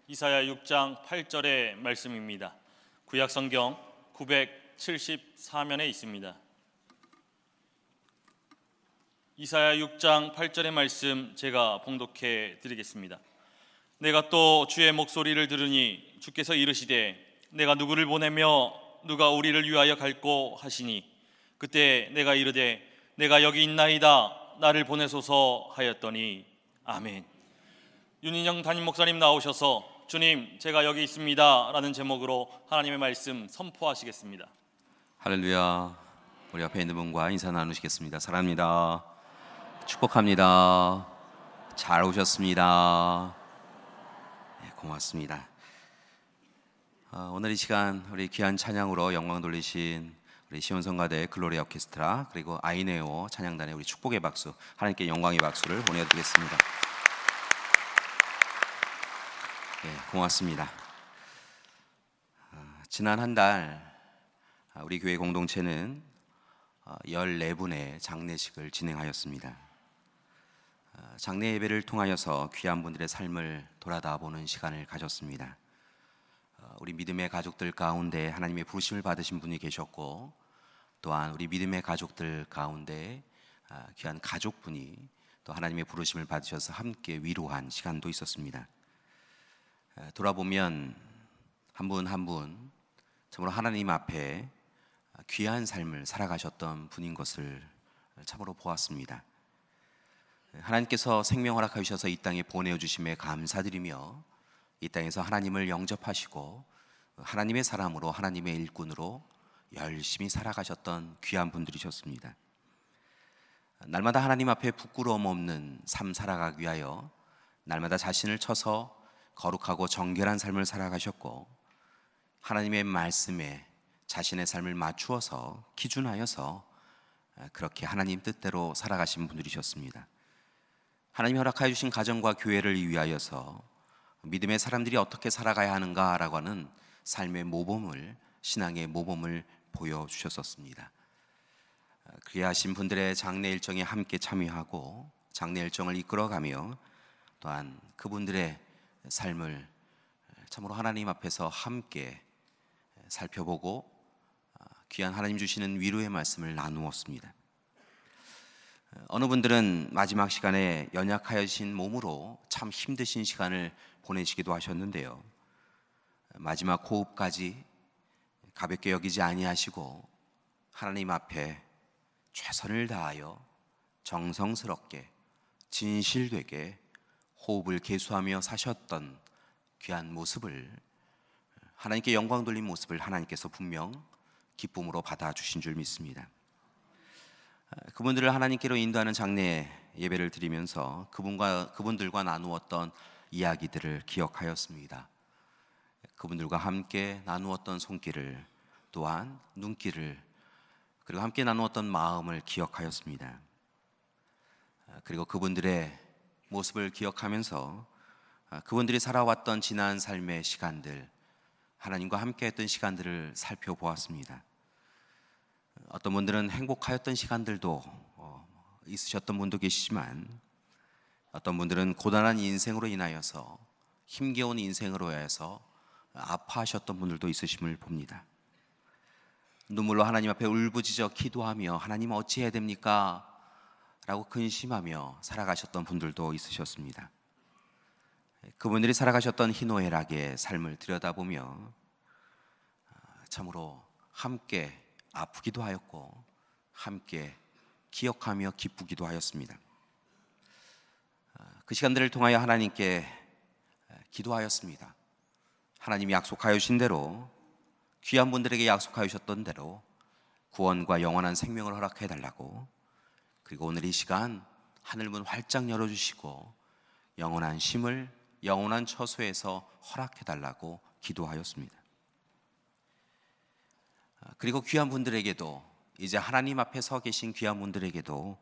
이사야 6장 8절의 말씀입니다. 구약성경 974면에 있습니다. 이사야 6장 8절의 말씀 제가 봉독해 드리겠습니다. 내가 또 주의 목소리를 들으니 주께서 이르시되 내가 누구를 보내며 누가 우리를 위하여 갈꼬 하시니 그때 내가 이르되 내가 여기 있나이다 나를 보내소서 하였더니 아멘. 윤인영 담임 목사님 나오셔서 주님 제가 여기 있습니다 라는 제목으로 하나님의 말씀 선포하시겠습니다. 할렐루야. 우리 앞에 있는 분과 인사 나누시겠습니다. 사랑합니다. 축복합니다. 잘 오셨습니다. 네, 고맙습니다. 오늘 이 시간 우리 귀한 찬양으로 영광 돌리신 우리 시온성가대 글로리 오케스트라 그리고 아이네오 찬양단의 우리 축복의 박수, 하나님께 영광의 박수를 보내드리겠습니다. 네, 고맙습니다. 지난 한 달 우리 교회 공동체는 14분의 장례식을 진행하였습니다. 장례 예배를 통하여서 귀한 분들의 삶을 돌아다 보는 시간을 가졌습니다. 우리 믿음의 가족들 가운데 하나님의 부르심을 받으신 분이 계셨고, 또한 우리 믿음의 가족들 가운데 귀한 가족분이 또 하나님의 부르심을 받으셔서 함께 위로한 시간도 있었습니다. 돌아보면 한 분 한 분 참으로 하나님 앞에 귀한 삶을 살아가셨던 분인 것을 참으로 보았습니다. 하나님께서 생명 허락하셔서 이 땅에 보내주심에 감사드리며 이 땅에서 하나님을 영접하시고 하나님의 사람으로 하나님의 일꾼으로 열심히 살아가셨던 귀한 분들이셨습니다. 날마다 하나님 앞에 부끄러움 없는 삶 살아가기 위하여 날마다 자신을 쳐서 거룩하고 정결한 삶을 살아가셨고, 하나님의 말씀에 자신의 삶을 맞추어서 기준하여서 그렇게 하나님 뜻대로 살아가신 분들이셨습니다. 하나님이 허락하여 주신 가정과 교회를 위하여서 믿음의 사람들이 어떻게 살아가야 하는가라고 하는 삶의 모범을, 신앙의 모범을 보여주셨었습니다. 그리하신 분들의 장례 일정에 함께 참여하고 장례 일정을 이끌어가며 또한 그분들의 삶을 참으로 하나님 앞에서 함께 살펴보고 귀한 하나님 주시는 위로의 말씀을 나누었습니다. 어느 분들은 마지막 시간에 연약하신 몸으로 참 힘드신 시간을 보내시기도 하셨는데요, 마지막 호흡까지 가볍게 여기지 아니하시고 하나님 앞에 최선을 다하여 정성스럽게 진실되게 호흡을 계수하며 사셨던 귀한 모습을, 하나님께 영광 돌린 모습을 하나님께서 분명 기쁨으로 받아주신 줄 믿습니다. 그분들을 하나님께로 인도하는 장례 예배를 드리면서 그분들과 나누었던 이야기들을 기억하였습니다. 그분들과 함께 나누었던 손길을, 또한 눈길을, 그리고 함께 나누었던 마음을 기억하였습니다. 그리고 그분들의 모습을 기억하면서 그분들이 살아왔던 지난 삶의 시간들, 하나님과 함께 했던 시간들을 살펴보았습니다. 어떤 분들은 행복하였던 시간들도 있으셨던 분도 계시지만, 어떤 분들은 고단한 인생으로 인하여서, 힘겨운 인생으로 인해서 아파하셨던 분들도 있으심을 봅니다. 눈물로 하나님 앞에 울부짖어 기도하며 하나님 어찌해야 됩니까? 라고 근심하며 살아가셨던 분들도 있으셨습니다. 그분들이 살아가셨던 희노애락의 삶을 들여다보며 참으로 함께 아프기도 하였고 함께 기억하며 기쁘기도 하였습니다. 그 시간들을 통하여 하나님께 기도하였습니다. 하나님이 약속하여 주신 대로, 귀한 분들에게 약속하여 주셨던 대로 구원과 영원한 생명을 허락해 달라고, 그리고 오늘 이 시간 하늘문 활짝 열어주시고 영원한 쉼을 영원한 처소에서 허락해 달라고 기도하였습니다. 그리고 귀한 분들에게도, 이제 하나님 앞에 서 계신 귀한 분들에게도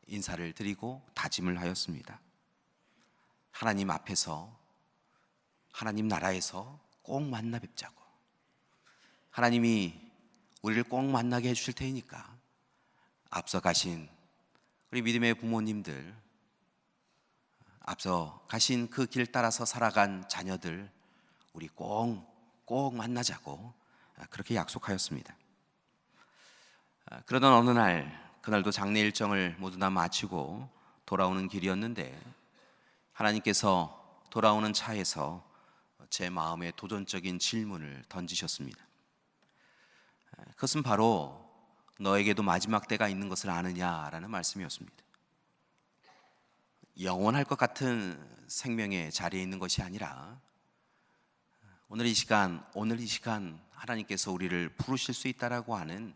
인사를 드리고 다짐을 하였습니다. 하나님 앞에서, 하나님 나라에서 꼭 만나 뵙자고, 하나님이 우리를 꼭 만나게 해주실 테니까 앞서 가신 우리 믿음의 부모님들, 앞서 가신 그 길 따라서 살아간 자녀들 우리 꼭 만나자고 그렇게 약속하였습니다. 그러던 어느 날, 그날도 장례 일정을 모두 다 마치고 돌아오는 길이었는데 하나님께서 돌아오는 차에서 제 마음에 도전적인 질문을 던지셨습니다. 그것은 바로 너에게도 마지막 때가 있는 것을 아느냐라는 말씀이었습니다. 영원할 것 같은 생명의 자리에 있는 것이 아니라 오늘 이 시간 하나님께서 우리를 부르실 수 있다라고 하는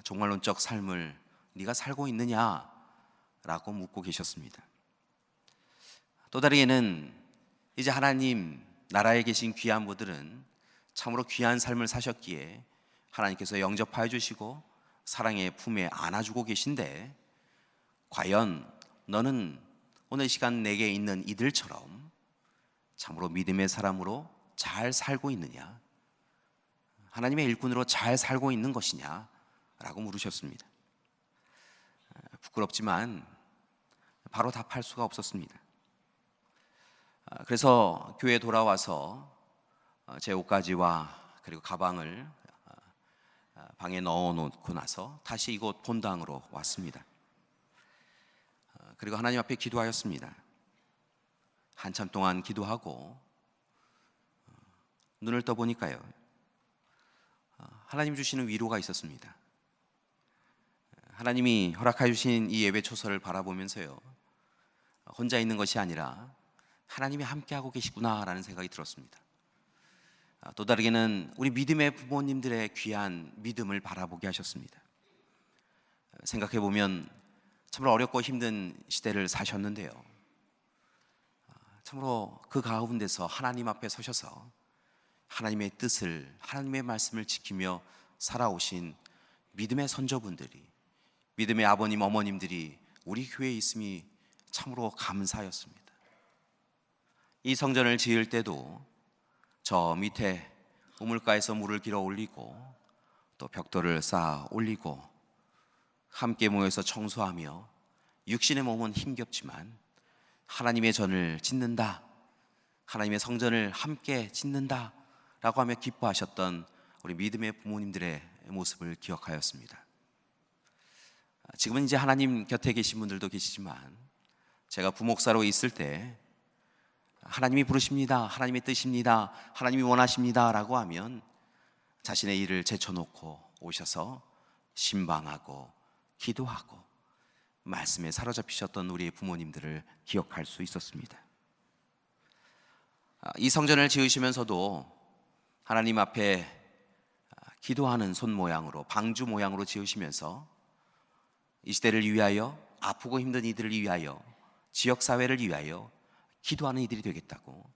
종말론적 삶을 네가 살고 있느냐라고 묻고 계셨습니다. 또 다르게는 이제 하나님 나라에 계신 귀한 분들은 참으로 귀한 삶을 사셨기에 하나님께서 영접하여 주시고 사랑의 품에 안아주고 계신데 과연 너는 오늘 이 시간 내게 있는 이들처럼 참으로 믿음의 사람으로 잘 살고 있느냐, 하나님의 일꾼으로 잘 살고 있는 것이냐 라고 물으셨습니다. 부끄럽지만 바로 답할 수가 없었습니다. 그래서 교회에 돌아와서 제 옷가지와 그리고 가방을 방에 넣어놓고 나서 다시 이곳 본당으로 왔습니다. 그리고 하나님 앞에 기도하였습니다. 한참 동안 기도하고 눈을 떠보니까요, 하나님 주시는 위로가 있었습니다. 하나님이 허락해 주신 이 예배 초서를 바라보면서요, 혼자 있는 것이 아니라 하나님이 함께하고 계시구나라는 생각이 들었습니다. 또 다르게는 우리 믿음의 부모님들의 귀한 믿음을 바라보게 하셨습니다. 생각해보면 참으로 어렵고 힘든 시대를 사셨는데요, 참으로 그 가운데서 하나님 앞에 서셔서 하나님의 뜻을, 하나님의 말씀을 지키며 살아오신 믿음의 선조분들이, 믿음의 아버님, 어머님들이 우리 교회에 있음이 참으로 감사였습니다. 이 성전을 지을 때도 저 밑에 우물가에서 물을 길어 올리고 또 벽돌을 쌓아 올리고 함께 모여서 청소하며 육신의 몸은 힘겹지만 하나님의 전을 짓는다, 하나님의 성전을 함께 짓는다 라고 하며 기뻐하셨던 우리 믿음의 부모님들의 모습을 기억하였습니다. 지금은 이제 하나님 곁에 계신 분들도 계시지만 제가 부목사로 있을 때 하나님이 부르십니다, 하나님의 뜻입니다, 하나님이 원하십니다 라고 하면 자신의 일을 제쳐놓고 오셔서 신방하고 기도하고 말씀에 사로잡히셨던 우리의 부모님들을 기억할 수 있었습니다. 이 성전을 지으시면서도 하나님 앞에 기도하는 손 모양으로, 방주 모양으로 지으시면서 이 시대를 위하여, 아프고 힘든 이들을 위하여, 지역사회를 위하여 기도하는 이들이 되겠다고,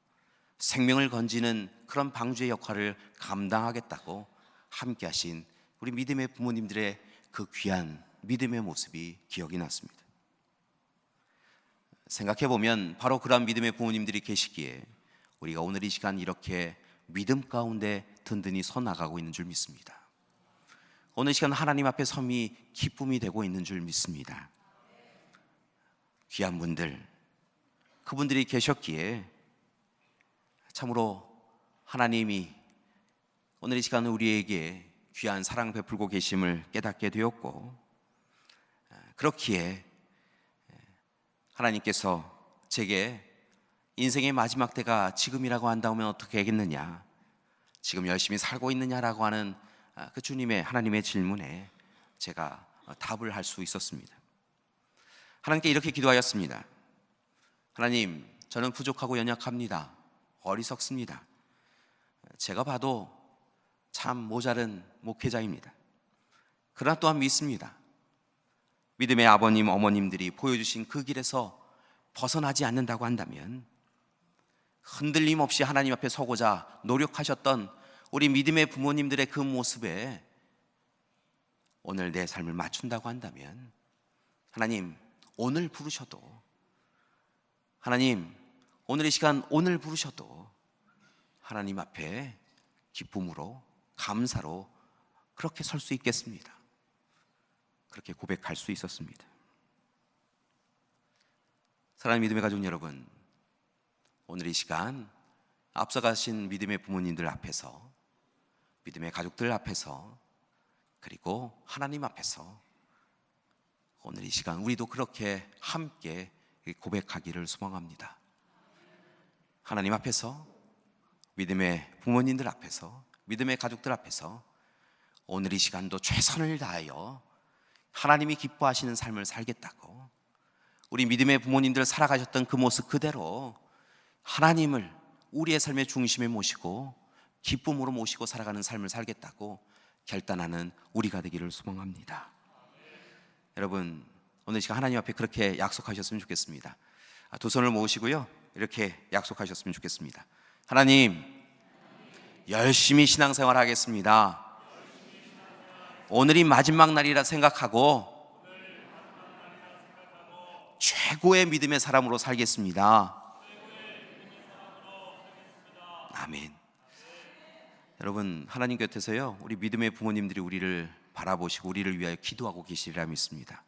생명을 건지는 그런 방주의 역할을 감당하겠다고 함께 하신 우리 믿음의 부모님들의 그 귀한 믿음의 모습이 기억이 났습니다. 생각해보면 바로 그런 믿음의 부모님들이 계시기에 우리가 오늘 이 시간 이렇게 믿음 가운데 든든히 서 나가고 있는 줄 믿습니다. 오늘 이 시간 하나님 앞에 섬이 기쁨이 되고 있는 줄 믿습니다. 귀한 분들, 그분들이 계셨기에 참으로 하나님이 오늘 이 시간 우리에게 귀한 사랑 베풀고 계심을 깨닫게 되었고, 그렇기에 하나님께서 제게 인생의 마지막 때가 지금이라고 한다면 어떻게 하겠느냐, 지금 열심히 살고 있느냐라고 하는 그 주님의, 하나님의 질문에 제가 답을 할 수 있었습니다. 하나님께 이렇게 기도하였습니다. 하나님, 저는 부족하고 연약합니다. 어리석습니다. 제가 봐도 참 모자른 목회자입니다. 그러나 또한 믿습니다. 믿음의 아버님, 어머님들이 보여주신 그 길에서 벗어나지 않는다고 한다면 흔들림 없이 하나님 앞에 서고자 노력하셨던 우리 믿음의 부모님들의 그 모습에 오늘 내 삶을 맞춘다고 한다면 하나님, 오늘 부르셔도, 하나님, 오늘 이 시간 오늘 부르셔도 하나님 앞에 기쁨으로, 감사로 그렇게 설 수 있겠습니다. 그렇게 고백할 수 있었습니다. 사랑하는 믿음의 가족 여러분, 오늘 이 시간 앞서가신 믿음의 부모님들 앞에서, 믿음의 가족들 앞에서, 그리고 하나님 앞에서 오늘 이 시간 우리도 그렇게 함께 고백하기를 소망합니다. 하나님 앞에서, 믿음의 부모님들 앞에서, 믿음의 가족들 앞에서 오늘 이 시간도 최선을 다하여 하나님이 기뻐하시는 삶을 살겠다고, 우리 믿음의 부모님들 살아가셨던 그 모습 그대로 하나님을 우리의 삶의 중심에 모시고 기쁨으로 모시고 살아가는 삶을 살겠다고 결단하는 우리가 되기를 소망합니다. 여러분, 오늘 시간 하나님 앞에 그렇게 약속하셨으면 좋겠습니다. 두 손을 모으시고요, 이렇게 약속하셨으면 좋겠습니다. 하나님, 열심히 신앙생활 하겠습니다. 오늘이 마지막 날이라 생각하고 최고의 믿음의 사람으로 살겠습니다. 아멘. 여러분, 하나님 곁에서요, 우리 믿음의 부모님들이 우리를 바라보시고 우리를 위하여 기도하고 계시리라 믿습니다.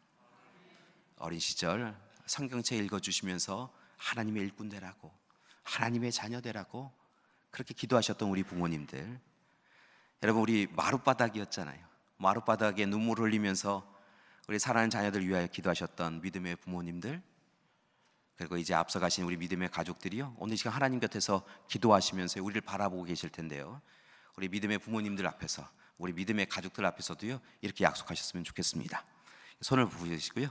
어린 시절 성경책 읽어주시면서 하나님의 일꾼 되라고, 하나님의 자녀 되라고 그렇게 기도하셨던 우리 부모님들, 여러분, 우리 마룻바닥이었잖아요. 마룻바닥에 눈물 흘리면서 우리 사랑하는 자녀들 위하여 기도하셨던 믿음의 부모님들, 그리고 이제 앞서가신 우리 믿음의 가족들이요, 오늘 이 시간 하나님 곁에서 기도하시면서 우리를 바라보고 계실 텐데요, 우리 믿음의 부모님들 앞에서, 우리 믿음의 가족들 앞에서도요, 이렇게 약속하셨으면 좋겠습니다. 손을 부으시고요,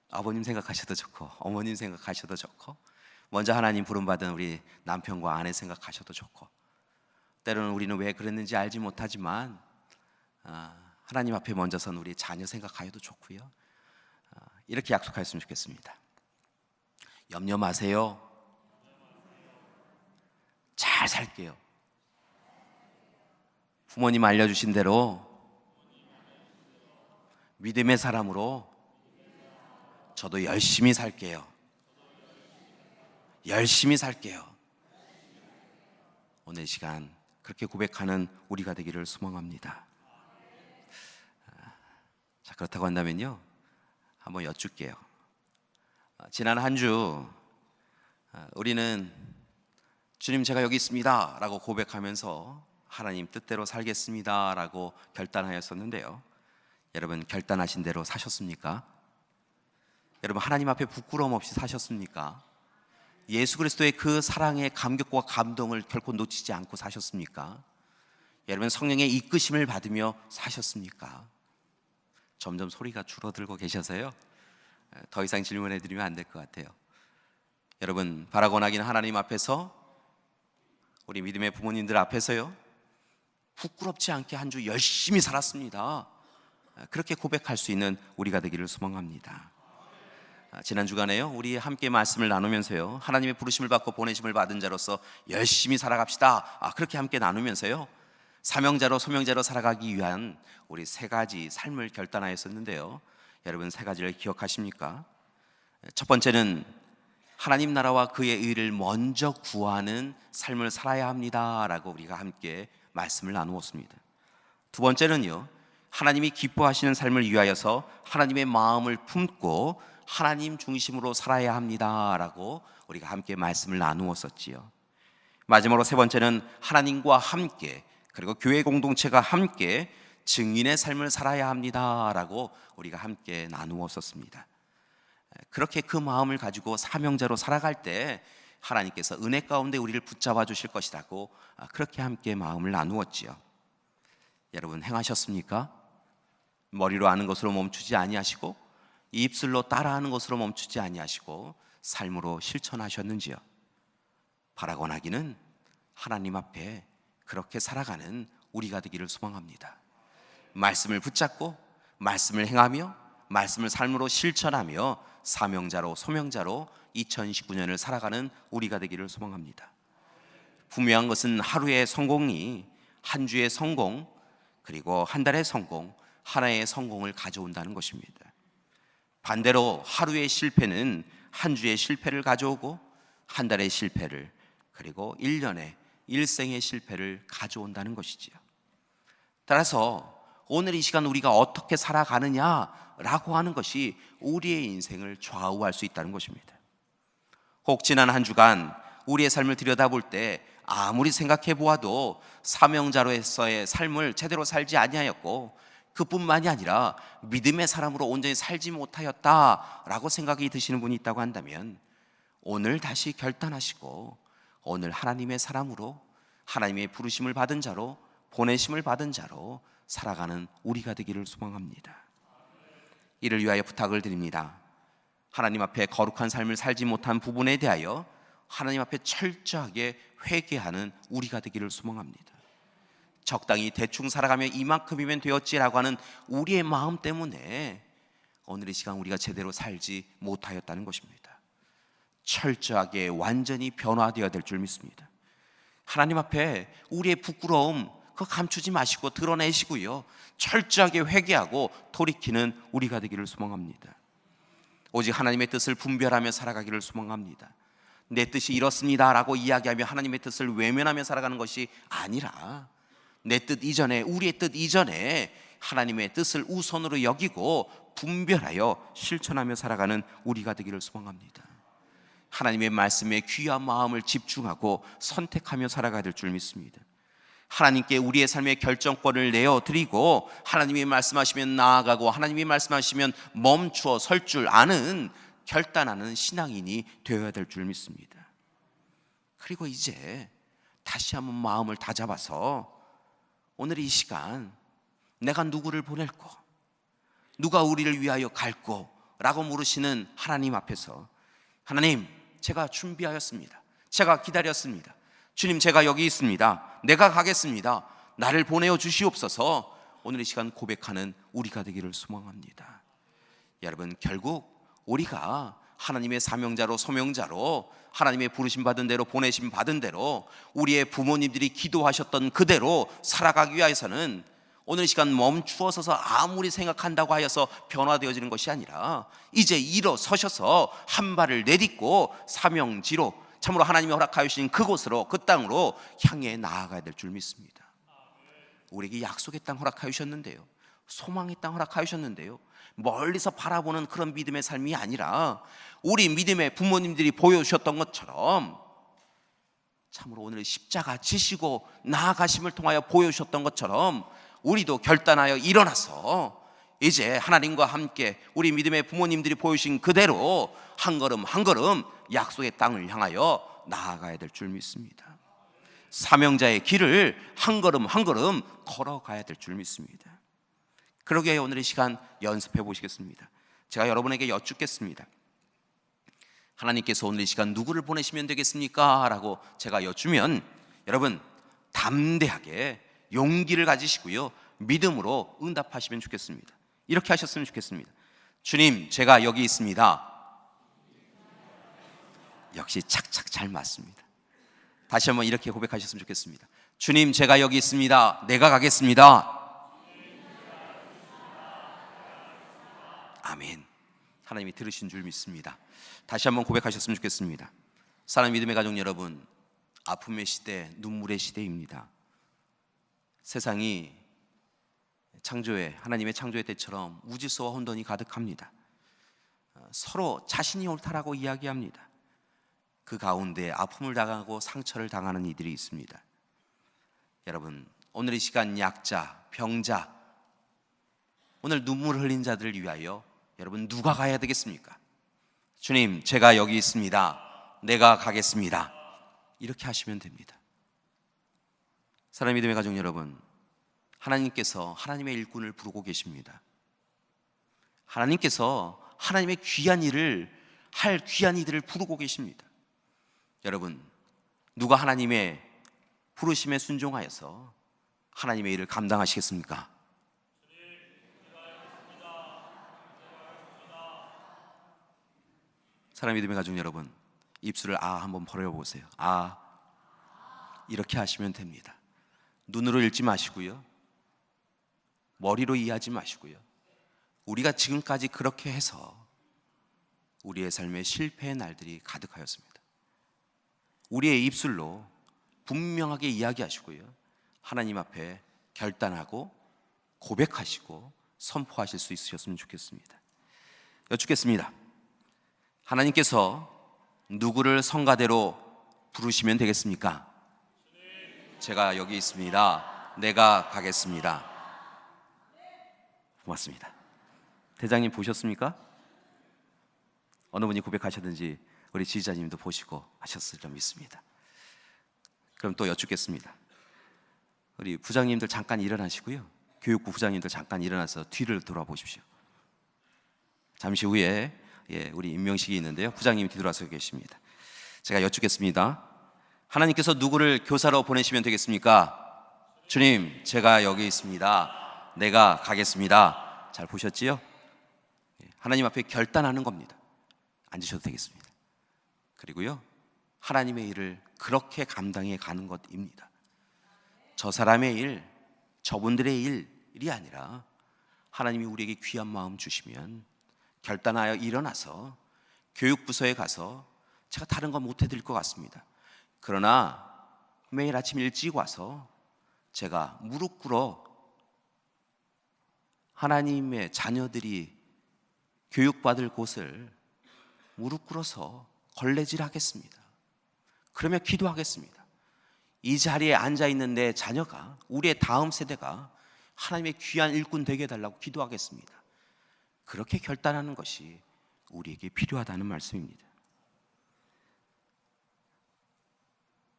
아버님 생각하셔도 좋고 어머님 생각하셔도 좋고, 먼저 하나님 부름받은 우리 남편과 아내 생각하셔도 좋고, 때로는 우리는 왜 그랬는지 알지 못하지만 하나님 앞에 먼저 선 우리 자녀 생각하셔도 좋고요, 이렇게 약속하셨으면 좋겠습니다. 염려 마세요. 잘 살게요. 부모님 알려주신 대로 믿음의 사람으로 저도 열심히 살게요. 열심히 살게요. 오늘 시간 그렇게 고백하는 우리가 되기를 소망합니다. 자, 그렇다고 한다면요, 한번 여쭐게요. 지난 한 주 우리는 주님 제가 여기 있습니다 라고 고백하면서 하나님 뜻대로 살겠습니다 라고 결단하였었는데요, 여러분, 결단하신 대로 사셨습니까? 여러분, 하나님 앞에 부끄러움 없이 사셨습니까? 예수 그리스도의 그 사랑의 감격과 감동을 결코 놓치지 않고 사셨습니까? 여러분, 성령의 이끄심을 받으며 사셨습니까? 점점 소리가 줄어들고 계셔서요, 더 이상 질문해 드리면 안 될 것 같아요. 여러분, 바라고 나기는 하나님 앞에서, 우리 믿음의 부모님들 앞에서요, 부끄럽지 않게 한 주 열심히 살았습니다, 그렇게 고백할 수 있는 우리가 되기를 소망합니다. 지난 주간에요, 우리 함께 말씀을 나누면서요, 하나님의 부르심을 받고 보내심을 받은 자로서 열심히 살아갑시다, 그렇게 함께 나누면서요, 사명자로 소명자로 살아가기 위한 우리 세 가지 삶을 결단하였었는데요, 여러분, 세 가지를 기억하십니까? 첫 번째는 하나님 나라와 그의 의를 먼저 구하는 삶을 살아야 합니다 라고 우리가 함께 말씀을 나누었습니다. 두 번째는요, 하나님이 기뻐하시는 삶을 위하여서 하나님의 마음을 품고 하나님 중심으로 살아야 합니다 라고 우리가 함께 말씀을 나누었었지요. 마지막으로 세 번째는 하나님과 함께, 그리고 교회 공동체가 함께 증인의 삶을 살아야 합니다 라고 우리가 함께 나누었었습니다. 그렇게 그 마음을 가지고 사명자로 살아갈 때 하나님께서 은혜 가운데 우리를 붙잡아 주실 것이라고 그렇게 함께 마음을 나누었지요. 여러분, 행하셨습니까? 머리로 아는 것으로 멈추지 아니하시고 입술로 따라하는 것으로 멈추지 아니하시고 삶으로 실천하셨는지요? 바라고 나기는 하나님 앞에 그렇게 살아가는 우리가 되기를 소망합니다. 말씀을 붙잡고 말씀을 행하며 말씀을 삶으로 실천하며 사명자로 소명자로 2019년을 살아가는 우리가 되기를 소망합니다. 분명한 것은 하루의 성공이 한 주의 성공, 그리고 한 달의 성공, 하나의 성공을 가져온다는 것입니다. 반대로 하루의 실패는 한 주의 실패를 가져오고 한 달의 실패를, 그리고 1년의 일생의 실패를 가져온다는 것이지요. 따라서 오늘 이 시간 우리가 어떻게 살아가느냐, 라고 하는 것이 우리의 인생을 좌우할 수 있다는 것입니다. 혹 지난 한 주간 우리의 삶을 들여다볼 때 아무리 생각해 보아도 사명자로서의 삶을 제대로 살지 아니하였고, 그뿐만이 아니라 믿음의 사람으로 온전히 살지 못하였다라고 생각이 드시는 분이 있다고 한다면, 오늘 다시 결단하시고 오늘 하나님의 사람으로, 하나님의 부르심을 받은 자로, 보내심을 받은 자로 살아가는 우리가 되기를 소망합니다. 이를 위하여 부탁을 드립니다. 하나님 앞에 거룩한 삶을 살지 못한 부분에 대하여 하나님 앞에 철저하게 회개하는 우리가 되기를 소망합니다. 적당히 대충 살아가며 이만큼이면 되었지라고 하는 우리의 마음 때문에 오늘 이 시간 우리가 제대로 살지 못하였다는 것입니다. 철저하게 완전히 변화되어야 될 줄 믿습니다. 하나님 앞에 우리의 부끄러움 그거 감추지 마시고 드러내시고요, 철저하게 회개하고 돌이키는 우리가 되기를 소망합니다. 오직 하나님의 뜻을 분별하며 살아가기를 소망합니다. 내 뜻이 이렇습니다 라고 이야기하며 하나님의 뜻을 외면하며 살아가는 것이 아니라, 내 뜻 이전에, 우리의 뜻 이전에 하나님의 뜻을 우선으로 여기고 분별하여 실천하며 살아가는 우리가 되기를 소망합니다. 하나님의 말씀에 귀한 마음을 집중하고 선택하며 살아가야 될 줄 믿습니다. 하나님께 우리의 삶의 결정권을 내어드리고 하나님이 말씀하시면 나아가고 하나님이 말씀하시면 멈추어 설 줄 아는, 결단하는 신앙인이 되어야 될 줄 믿습니다. 그리고 이제 다시 한번 마음을 다잡아서 오늘 이 시간 내가 누구를 보낼고 누가 우리를 위하여 갈고 라고 물으시는 하나님 앞에서, 하나님 제가 준비하였습니다. 제가 기다렸습니다. 주님 제가 여기 있습니다. 내가 가겠습니다. 나를 보내어 주시옵소서. 오늘 이 시간 고백하는 우리가 되기를 소망합니다. 여러분, 결국 우리가 하나님의 사명자로, 소명자로, 하나님의 부르심 받은 대로, 보내심 받은 대로, 우리의 부모님들이 기도하셨던 그대로 살아가기 위해서는 오늘 이 시간 멈추어 서서 아무리 생각한다고 하여서 변화되어지는 것이 아니라, 이제 일어서셔서 한 발을 내딛고 사명지로, 참으로 하나님이 허락하여 주신 그곳으로, 그 땅으로 향해 나아가야 될 줄 믿습니다. 우리에게 약속의 땅 허락하여 주셨는데요, 소망의 땅 허락하여 주셨는데요, 멀리서 바라보는 그런 믿음의 삶이 아니라 우리 믿음의 부모님들이 보여주셨던 것처럼, 참으로 오늘 십자가 지시고 나아가심을 통하여 보여주셨던 것처럼 우리도 결단하여 일어나서 이제 하나님과 함께 우리 믿음의 부모님들이 보여주신 그대로 한 걸음 한 걸음 약속의 땅을 향하여 나아가야 될 줄 믿습니다. 사명자의 길을 한 걸음 한 걸음 걸어가야 될 줄 믿습니다. 그러기에 오늘 이 시간 연습해 보시겠습니다. 제가 여러분에게 여쭙겠습니다. 하나님께서 오늘 이 시간 누구를 보내시면 되겠습니까? 라고 제가 여쭈면 여러분 담대하게 용기를 가지시고요, 믿음으로 응답하시면 좋겠습니다. 이렇게 하셨으면 좋겠습니다. 주님 제가 여기 있습니다. 역시 착착 잘 맞습니다. 다시 한번 이렇게 고백하셨으면 좋겠습니다. 주님 제가 여기 있습니다. 내가 가겠습니다. 아멘. 하나님이 들으신 줄 믿습니다. 다시 한번 고백하셨으면 좋겠습니다. 사랑하는 믿음의 가족 여러분, 아픔의 시대, 눈물의 시대입니다. 세상이 창조의, 하나님의 창조의 때처럼 무질서와 혼돈이 가득합니다. 서로 자신이 옳다라고 이야기합니다. 그 가운데 아픔을 당하고 상처를 당하는 이들이 있습니다. 여러분, 오늘 이 시간 약자, 병자, 오늘 눈물을 흘린 자들을 위하여 여러분 누가 가야 되겠습니까? 주님 제가 여기 있습니다. 내가 가겠습니다. 이렇게 하시면 됩니다. 사랑하는 믿음의 가족 여러분, 하나님께서 하나님의 일꾼을 부르고 계십니다. 하나님께서 하나님의 귀한 일을 할 귀한 이들을 부르고 계십니다. 여러분, 누가 하나님의 부르심에 순종하여서 하나님의 일을 감당하시겠습니까? 사랑하는 믿음의 가족 여러분, 입술을 한번 벌려보세요. 이렇게 하시면 됩니다. 눈으로 읽지 마시고요, 머리로 이해하지 마시고요, 우리가 지금까지 그렇게 해서 우리의 삶에 실패의 날들이 가득하였습니다. 우리의 입술로 분명하게 이야기하시고요, 하나님 앞에 결단하고 고백하시고 선포하실 수 있으셨으면 좋겠습니다. 여쭙겠습니다. 하나님께서 누구를 성가대로 부르시면 되겠습니까? 제가 여기 있습니다. 내가 가겠습니다. 고맙습니다. 대장님 보셨습니까? 어느 분이 고백하셨든지 우리 지휘자님도 보시고 하셨을 줄 믿습니다. 그럼 또 여쭙겠습니다. 우리 부장님들 잠깐 일어나시고요. 교육부 부장님들 잠깐 일어나서 뒤를 돌아보십시오. 잠시 후에 우리 임명식이 있는데요. 부장님이 뒤돌아서 계십니다. 제가 여쭙겠습니다. 하나님께서 누구를 교사로 보내시면 되겠습니까? 주님, 제가 여기 있습니다. 내가 가겠습니다. 잘 보셨지요? 하나님 앞에 결단하는 겁니다. 앉으셔도 되겠습니다. 그리고요, 하나님의 일을 그렇게 감당해 가는 것입니다. 저 사람의 일, 저분들의 일이 아니라 하나님이 우리에게 귀한 마음 주시면 결단하여 일어나서 교육부서에 가서 제가 다른 건 못 해드릴 것 같습니다. 그러나 매일 아침 일찍 와서 제가 무릎 꿇어 하나님의 자녀들이 교육받을 곳을 무릎 꿇어서 걸레질 하겠습니다. 그러며 기도하겠습니다. 이 자리에 앉아있는 내 자녀가, 우리의 다음 세대가 하나님의 귀한 일꾼 되게 해달라고 기도하겠습니다. 그렇게 결단하는 것이 우리에게 필요하다는 말씀입니다.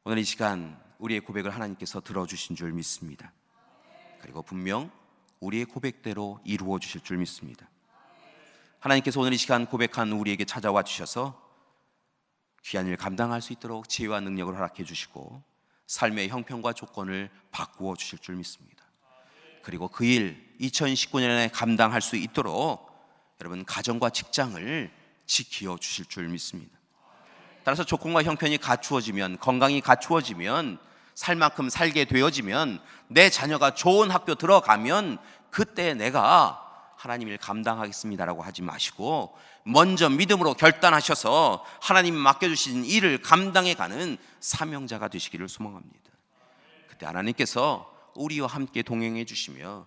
오늘 이 시간 우리의 고백을 하나님께서 들어주신 줄 믿습니다. 그리고 분명 우리의 고백대로 이루어 주실 줄 믿습니다. 하나님께서 오늘 이 시간 고백한 우리에게 찾아와 주셔서 귀한 일 감당할 수 있도록 지혜와 능력을 허락해 주시고 삶의 형편과 조건을 바꾸어 주실 줄 믿습니다. 그리고 그 일 2019년에 감당할 수 있도록 여러분 가정과 직장을 지키어 주실 줄 믿습니다. 따라서 조건과 형편이 갖추어지면, 건강이 갖추어지면, 살 만큼 살게 되어지면, 내 자녀가 좋은 학교 들어가면 그때 내가 하나님 일 감당하겠습니다라고 하지 마시고 먼저 믿음으로 결단하셔서 하나님 맡겨주신 일을 감당해가는 사명자가 되시기를 소망합니다. 그때 하나님께서 우리와 함께 동행해 주시며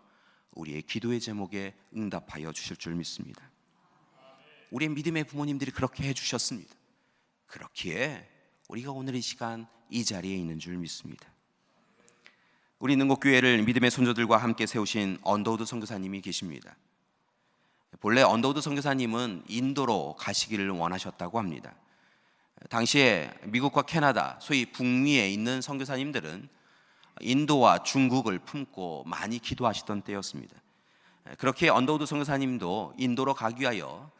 우리의 기도의 제목에 응답하여 주실 줄 믿습니다. 우리의 믿음의 부모님들이 그렇게 해주셨습니다. 그렇기에 우리가 오늘 이 시간 이 자리에 있는 줄 믿습니다. 우리 능곡교회를 믿음의 손자들과 함께 세우신 언더우드 선교사님이 계십니다. 본래 언더우드 선교사님은 인도로 가시기를 원하셨다고 합니다. 당시에 미국과 캐나다, 소위 북미에 있는 선교사님들은 인도와 중국을 품고 많이 기도하시던 때였습니다. 그렇게 언더우드 선교사님도 인도로 가기 위하여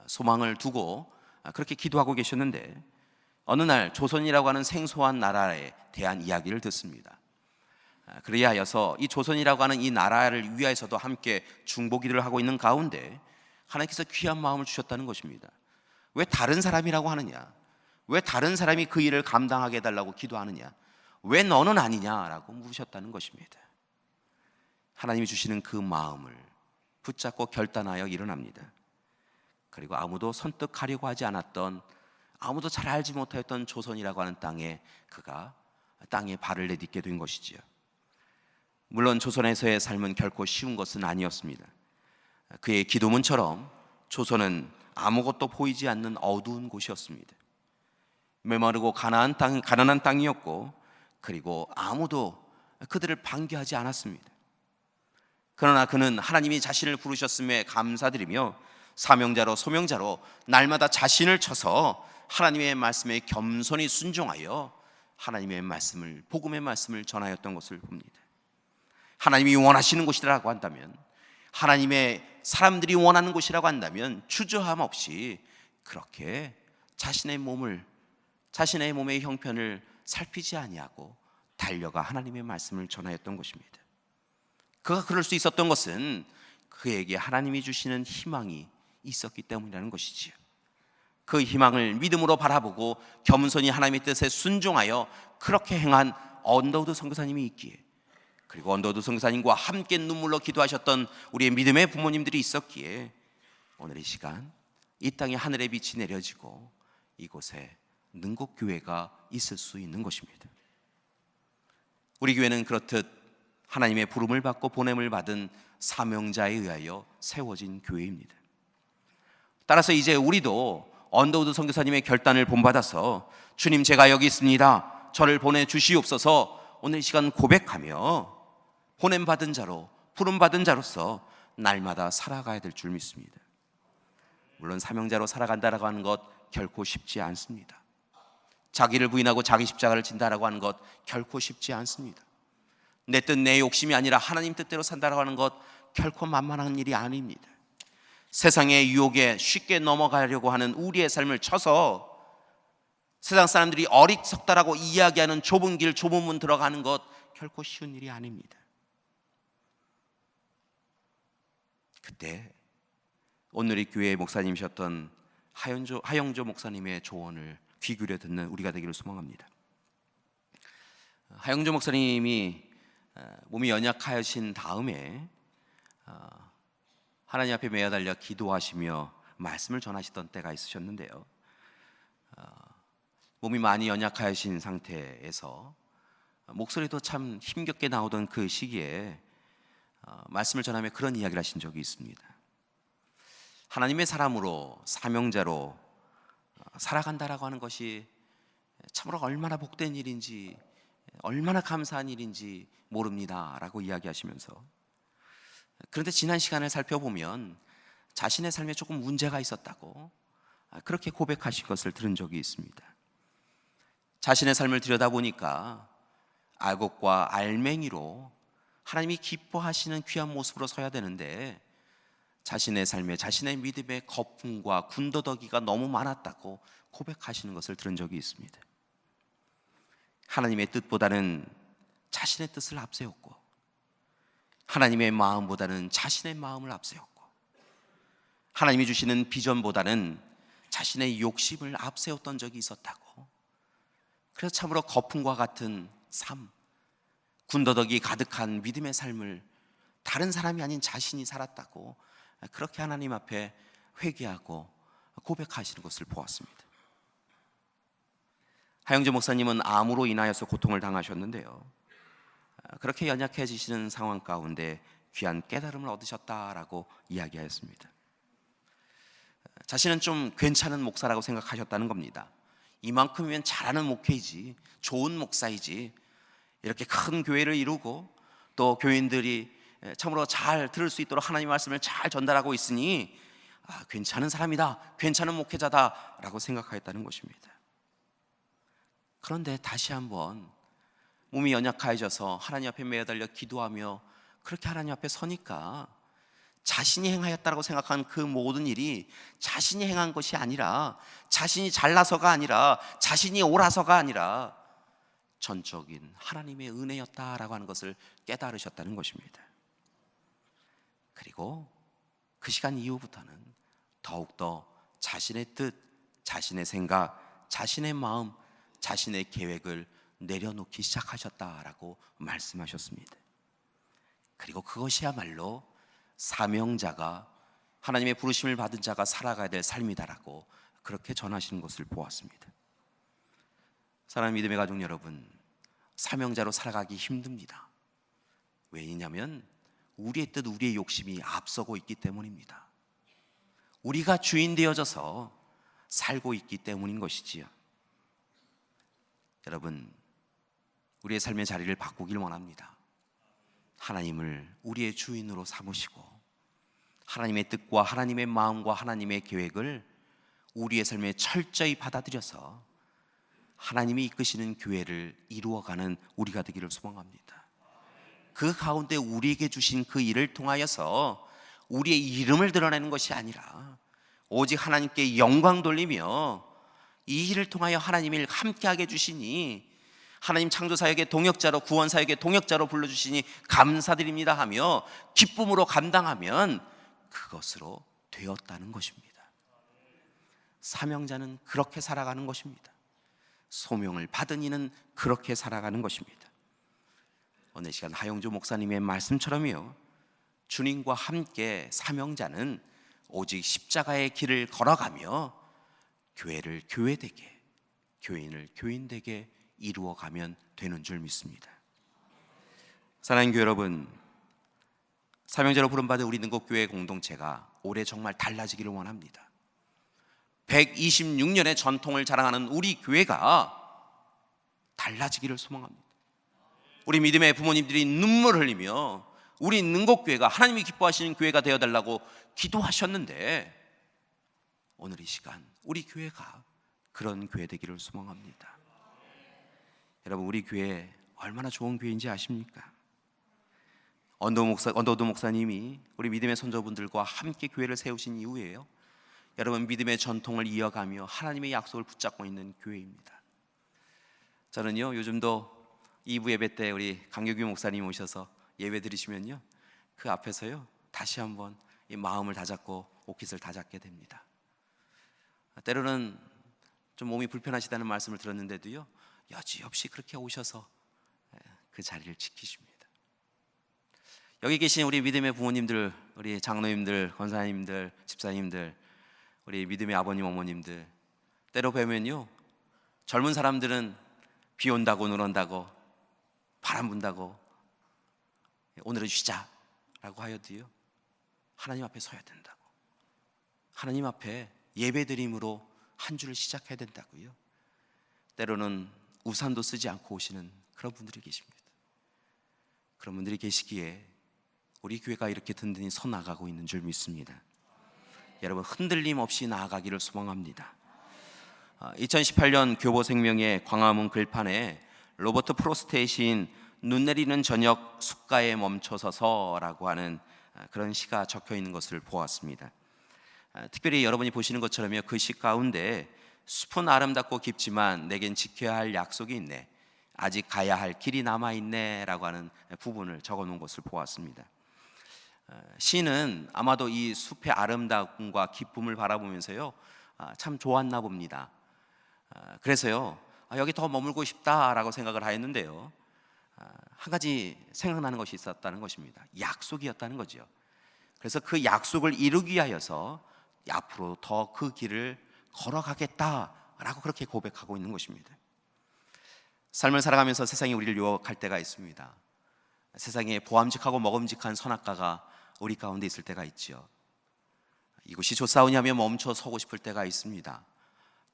소망을 두고 그렇게 기도하고 계셨는데 어느 날 조선이라고 하는 생소한 나라에 대한 이야기를 듣습니다. 그리하여서 이 조선이라고 하는 이 나라를 위하여서도 함께 중보기도를 하고 있는 가운데 하나님께서 귀한 마음을 주셨다는 것입니다. 왜 다른 사람이라고 하느냐? 왜 다른 사람이 그 일을 감당하게 해달라고 기도하느냐? 왜 너는 아니냐라고 물으셨다는 것입니다. 하나님이 주시는 그 마음을 붙잡고 결단하여 일어납니다. 그리고 아무도 선택하려고 하지 않았던, 아무도 잘 알지 못하였던 조선이라고 하는 땅에 그가 땅에 발을 내딛게 된 것이지요. 물론 조선에서의 삶은 결코 쉬운 것은 아니었습니다. 그의 기도문처럼 조선은 아무것도 보이지 않는 어두운 곳이었습니다. 메마르고 가난한 땅이었고, 그리고 아무도 그들을 반겨하지 않았습니다. 그러나 그는 하나님이 자신을 부르셨음에 감사드리며 사명자로 소명자로 날마다 자신을 쳐서 하나님의 말씀에 겸손히 순종하여 하나님의 말씀을, 복음의 말씀을 전하였던 것을 봅니다. 하나님이 원하시는 곳이라고 한다면, 하나님의 사람들이 원하는 곳이라고 한다면 주저함 없이 그렇게 자신의 몸의 형편을 살피지 아니하고 달려가 하나님의 말씀을 전하였던 것입니다. 그가 그럴 수 있었던 것은 그에게 하나님이 주시는 희망이 있었기 때문이라는 것이지요. 그 희망을 믿음으로 바라보고 겸손히 하나님의 뜻에 순종하여 그렇게 행한 언더우드 선교사님이 있기에, 그리고 언더우드 선교사님과 함께 눈물로 기도하셨던 우리의 믿음의 부모님들이 있었기에 오늘 이 시간 이 땅에 하늘의 빛이 내려지고 이곳에 능곡교회가 있을 수 있는 것입니다. 우리 교회는 그렇듯 하나님의 부름을 받고 보냄을 받은 사명자에 의하여 세워진 교회입니다. 따라서 이제 우리도 언더우드 선교사님의 결단을 본받아서 주님, 제가 여기 있습니다, 저를 보내주시옵소서 오늘 이 시간 고백하며 보냄받은 자로, 부름받은 자로서 날마다 살아가야 될 줄 믿습니다. 물론 사명자로 살아간다라고 하는 것 결코 쉽지 않습니다. 자기를 부인하고 자기 십자가를 진다라고 하는 것 결코 쉽지 않습니다. 내 뜻, 내 욕심이 아니라 하나님 뜻대로 산다라고 하는 것 결코 만만한 일이 아닙니다. 세상의 유혹에 쉽게 넘어가려고 하는 우리의 삶을 쳐서 세상 사람들이 어리석다라고 이야기하는 좁은 길, 좁은 문 들어가는 것 결코 쉬운 일이 아닙니다. 그때 오늘 이 교회의 목사님이셨던 하영조 목사님의 조언을 귀 기울여 듣는 우리가 되기를 소망합니다. 하영조 목사님이 몸이 연약하신 다음에 하나님 앞에 매어달려 기도하시며 말씀을 전하시던 때가 있으셨는데요, 몸이 많이 연약하신 상태에서 목소리도 참 힘겹게 나오던 그 시기에 말씀을 전하며 그런 이야기를 하신 적이 있습니다. 하나님의 사람으로, 사명자로 살아간다라고 하는 것이 참으로 얼마나 복된 일인지, 얼마나 감사한 일인지 모릅니다 라고 이야기하시면서, 그런데 지난 시간을 살펴보면 자신의 삶에 조금 문제가 있었다고 그렇게 고백하신 것을 들은 적이 있습니다. 자신의 삶을 들여다보니까 알곡과 알맹이로 하나님이 기뻐하시는 귀한 모습으로 서야 되는데 자신의 삶에, 자신의 믿음에 거품과 군더더기가 너무 많았다고 고백하시는 것을 들은 적이 있습니다. 하나님의 뜻보다는 자신의 뜻을 앞세웠고, 하나님의 마음보다는 자신의 마음을 앞세웠고, 하나님이 주시는 비전보다는 자신의 욕심을 앞세웠던 적이 있었다고. 그래서 참으로 거품과 같은 삶, 군더더기 가득한 믿음의 삶을 다른 사람이 아닌 자신이 살았다고 그렇게 하나님 앞에 회개하고 고백하시는 것을 보았습니다. 하영조 목사님은 암으로 인하여서 고통을 당하셨는데요, 그렇게 연약해지시는 상황 가운데 귀한 깨달음을 얻으셨다라고 이야기하였습니다. 자신은 좀 괜찮은 목사라고 생각하셨다는 겁니다. 이만큼이면 잘하는 목회이지, 좋은 목사이지, 이렇게 큰 교회를 이루고 또 교인들이 참으로 잘 들을 수 있도록 하나님의 말씀을 잘 전달하고 있으니 괜찮은 사람이다, 괜찮은 목회자다 라고 생각하였다는 것입니다. 그런데 다시 한번 몸이 연약해져서 하나님 앞에 매달려 기도하며 그렇게 하나님 앞에 서니까 자신이 행하였다고 생각한 그 모든 일이 자신이 행한 것이 아니라, 자신이 잘나서가 아니라, 자신이 옳아서가 아니라 전적인 하나님의 은혜였다라고 하는 것을 깨달으셨다는 것입니다. 그리고 그 시간 이후부터는 더욱더 자신의 뜻, 자신의 생각, 자신의 마음, 자신의 계획을 내려놓기 시작하셨다라고 말씀하셨습니다. 그리고 그것이야말로 사명자가, 하나님의 부르심을 받은 자가 살아가야 될 삶이다라고 그렇게 전하시는 것을 보았습니다. 사랑하는 믿음의 가족 여러분, 사명자로 살아가기 힘듭니다. 왜냐하면 우리의 뜻, 우리의 욕심이 앞서고 있기 때문입니다. 우리가 주인 되어져서 살고 있기 때문인 것이지요. 여러분, 우리의 삶의 자리를 바꾸길 원합니다. 하나님을 우리의 주인으로 삼으시고 하나님의 뜻과 하나님의 마음과 하나님의 계획을 우리의 삶에 철저히 받아들여서 하나님이 이끄시는 교회를 이루어가는 우리가 되기를 소망합니다. 그 가운데 우리에게 주신 그 일을 통하여서 우리의 이름을 드러내는 것이 아니라 오직 하나님께 영광 돌리며 이 일을 통하여 하나님을 함께하게 해주시니, 하나님 창조사역의 동역자로, 구원사역의 동역자로 불러주시니 감사드립니다 하며 기쁨으로 감당하면 그것으로 되었다는 것입니다. 사명자는 그렇게 살아가는 것입니다. 소명을 받은 이는 그렇게 살아가는 것입니다. 오늘 시간 하영조 목사님의 말씀처럼요, 주님과 함께 사명자는 오직 십자가의 길을 걸어가며 교회를 교회되게, 교인을 교인되게 이루어가면 되는 줄 믿습니다. 사랑하는 교회 여러분, 사명자로 부름받은 우리 능곡교회 공동체가 올해 정말 달라지기를 원합니다. 126년의 전통을 자랑하는 우리 교회가 달라지기를 소망합니다. 우리 믿음의 부모님들이 눈물을 흘리며 우리 능곡교회가 하나님이 기뻐하시는 교회가 되어달라고 기도하셨는데, 오늘 이 시간 우리 교회가 그런 교회 되기를 소망합니다. 여러분, 우리 교회 얼마나 좋은 교회인지 아십니까? 언더우드 목사님이 우리 믿음의 선조분들과 함께 교회를 세우신 이후에요, 여러분, 믿음의 전통을 이어가며 하나님의 약속을 붙잡고 있는 교회입니다. 저는요, 요즘도 2부 예배 때 우리 강규규 목사님 오셔서 예배 드리시면요, 그 앞에서요 다시 한번 이 마음을 다잡고 옷깃을 다잡게 됩니다. 때로는 좀 몸이 불편하시다는 말씀을 들었는데도요, 여지없이 그렇게 오셔서 그 자리를 지키십니다. 여기 계신 우리 믿음의 부모님들, 우리 장로님들, 권사님들, 집사님들, 우리 믿음의 아버님, 어머님들, 때로 뵈면요, 젊은 사람들은 비 온다고 눈 온다고 바람 분다고 오늘은 쉬자라고 하여도요, 하나님 앞에 서야 된다고, 하나님 앞에 예배드림으로 한 주를 시작해야 된다고요. 때로는 우산도 쓰지 않고 오시는 그런 분들이 계십니다. 그런 분들이 계시기에 우리 교회가 이렇게 든든히 서 나가고 있는 줄 믿습니다. 여러분, 흔들림 없이 나아가기를 소망합니다. 2018년 교보생명의 광화문 글판에 로버트 프로스트의 시인 눈 내리는 저녁 숫가에 멈춰서서라고 하는 그런 시가 적혀 있는 것을 보았습니다. 특별히 여러분이 보시는 것처럼요, 그 시 가운데 숲은 아름답고 깊지만 내겐 지켜야 할 약속이 있네, 아직 가야 할 길이 남아있네 라고 하는 부분을 적어놓은 것을 보았습니다. 시는 아마도 이 숲의 아름다움과 기쁨을 바라보면서요, 참 좋았나 봅니다. 그래서요, 여기 더 머물고 싶다라고 생각을 하였는데요, 한 가지 생각나는 것이 있었다는 것입니다. 약속이었다는 거죠. 그래서 그 약속을 이루기 위하여서 앞으로 더 그 길을 걸어가겠다라고 그렇게 고백하고 있는 것입니다. 삶을 살아가면서 세상이 우리를 유혹할 때가 있습니다. 세상에 보암직하고 먹음직한 선악과가 우리 가운데 있을 때가 있죠. 이곳이 좋사오냐며 멈춰 서고 싶을 때가 있습니다.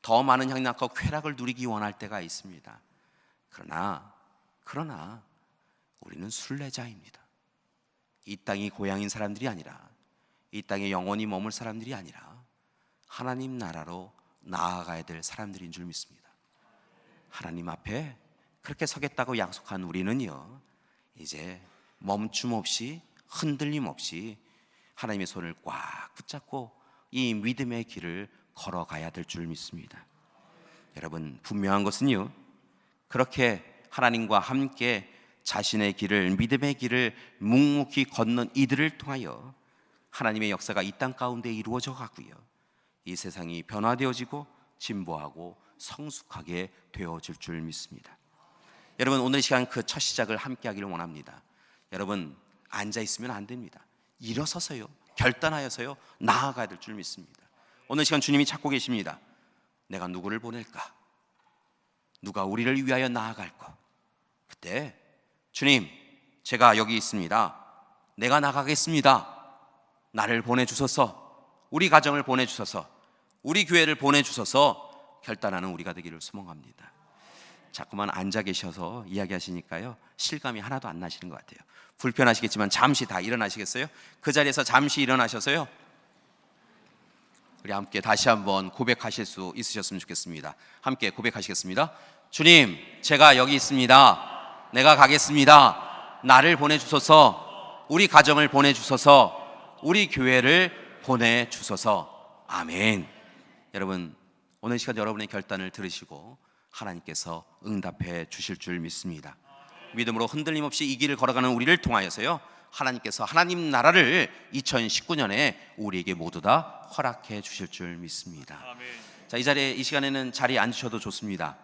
더 많은 향락과 쾌락을 누리기 원할 때가 있습니다. 그러나 우리는 순례자입니다. 이 땅이 고향인 사람들이 아니라, 이 땅에 영원히 머물 사람들이 아니라 하나님 나라로 나아가야 될 사람들인 줄 믿습니다. 하나님 앞에 그렇게 서겠다고 약속한 우리는요, 이제 멈춤 없이 흔들림 없이 하나님의 손을 꽉 붙잡고 이 믿음의 길을 걸어가야 될 줄 믿습니다. 여러분, 분명한 것은요, 그렇게 하나님과 함께 자신의 길을, 믿음의 길을 묵묵히 걷는 이들을 통하여 하나님의 역사가 이 땅 가운데 이루어져 가고요, 이 세상이 변화되어지고 진보하고 성숙하게 되어질 줄 믿습니다. 여러분, 오늘 이 시간 그 첫 시작을 함께 하기를 원합니다. 여러분, 앉아 있으면 안 됩니다. 일어서서요, 결단하여서요, 나아가야 될 줄 믿습니다. 오늘 시간 주님이 찾고 계십니다. 내가 누구를 보낼까? 누가 우리를 위하여 나아갈까? 그때 주님, 제가 여기 있습니다. 내가 나가겠습니다. 나를 보내주소서, 우리 가정을 보내주소서, 우리 교회를 보내주소서 결단하는 우리가 되기를 소망합니다. 자꾸만 앉아 계셔서 이야기하시니까요, 실감이 하나도 안 나시는 것 같아요. 불편하시겠지만 잠시 다 일어나시겠어요? 그 자리에서 잠시 일어나셔서요, 우리 함께 다시 한번 고백하실 수 있으셨으면 좋겠습니다. 함께 고백하시겠습니다. 주님, 제가 여기 있습니다. 내가 가겠습니다. 나를 보내주소서, 우리 가정을 보내주소서, 우리 교회를 보내주소서. 아멘. 여러분, 오늘 시간 여러분의 결단을 들으시고 하나님께서 응답해 주실 줄 믿습니다. 믿음으로 흔들림 없이 이 길을 걸어가는 우리를 통하여서요, 하나님께서 하나님 나라를 2019년에 우리에게 모두 다 허락해 주실 줄 믿습니다. 아멘. 자, 이 자리에, 이 시간에는 자리에 앉으셔도 좋습니다.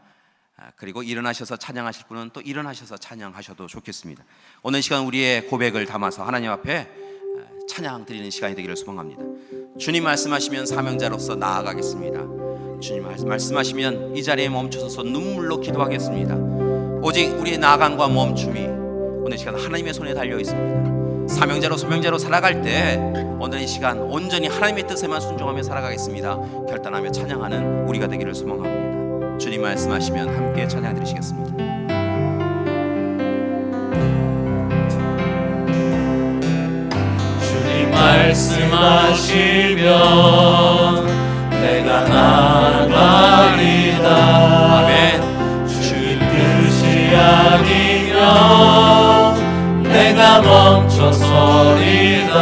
그리고 일어나셔서 찬양하실 분은 또 일어나셔서 찬양하셔도 좋겠습니다. 오늘 시간 우리의 고백을 담아서 하나님 앞에 찬양 드리는 시간이 되기를 소망합니다. 주님 말씀하시면 사명자로서 나아가겠습니다. 주님 말씀하시면 이 자리에 멈춰서서 눈물로 기도하겠습니다. 오직 우리의 나아감과 멈춤이 오늘 이 시간 하나님의 손에 달려 있습니다. 사명자로 소명자로 살아갈 때 오늘 이 시간 온전히 하나님의 뜻에만 순종하며 살아가겠습니다. 결단하며 찬양하는 우리가 되기를 소망합니다. 주님 말씀하시면 함께 찬양 드리시겠습니다. 주님 말씀하시면 내가 나아가리다. 아멘. 주님 뜻이 아니면 내가 멈춰서리다.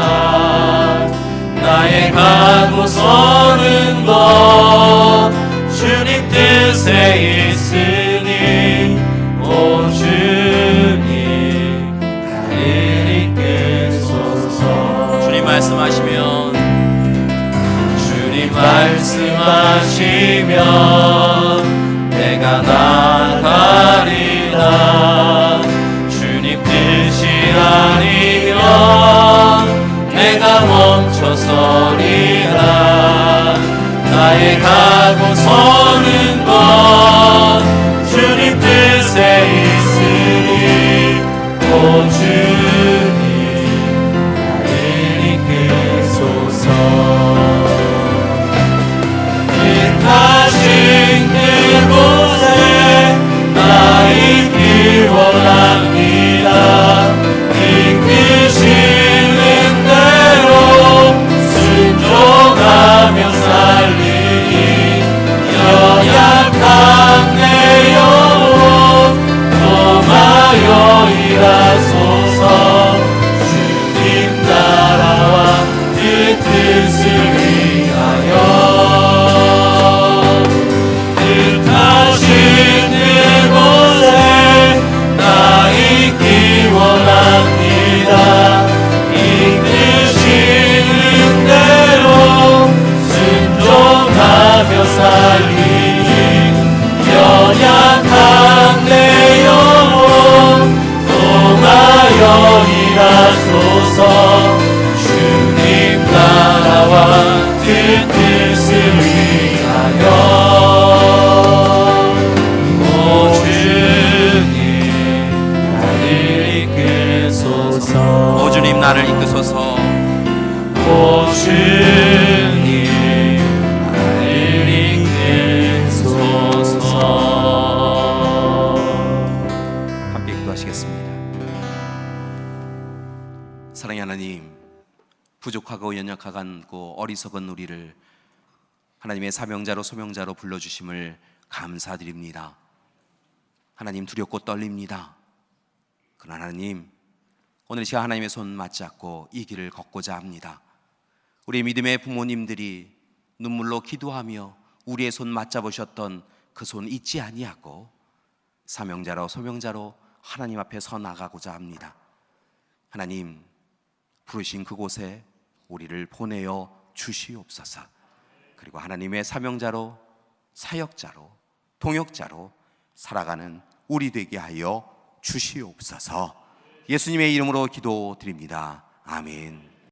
나의 가고 서는 것 주님 뜻에 있으니 오 주님 나를 이끄소서. 주님 말씀하시면 주님 말씀하시면 내가 나아가리라. 주님 뜻이 아니면 내가 멈춰서리라. 나의 가고 서는 것 주님 뜻에 있으니 오 주님 나를 이끄소서. 뜻하신 그곳에 나 있기 원합니다. 이끄시는 대로 순종하며 살리니 연약한 내 영혼 도마여 일하소서. 주님 나라와 그 뜻을 위하여 뜻하신 그곳에 나 있기 원합니다. 이끄시는 대로 순종하며 살리니 연약한 내 영혼 통하여 일하소서. 주님 나라와 그 뜻을 위하여 오 주님 나를 이끄소서. 오 주님 나를 이끄소서. 오 주님 나를 이끄소서. 함께 기도하시겠습니다. 사랑의 하나님, 부족하고 연약하고 어리석은 우리를 하나님의 사명자로 소명자로 불러주심을 감사드립니다. 하나님, 두렵고 떨립니다. 그러나 하나님, 오늘 이 시간 하나님의 손 맞잡고 이 길을 걷고자 합니다. 우리 믿음의 부모님들이 눈물로 기도하며 우리의 손 맞잡으셨던 그 손 잊지 아니하고 사명자로 소명자로 하나님 앞에 서 나가고자 합니다. 하나님, 부르신 그곳에 우리를 보내어 주시옵소서. 그리고 하나님의 사명자로 사역자로 동역자로 살아가는 우리 되게 하여 주시옵소서. 예수님의 이름으로 기도드립니다. 아멘.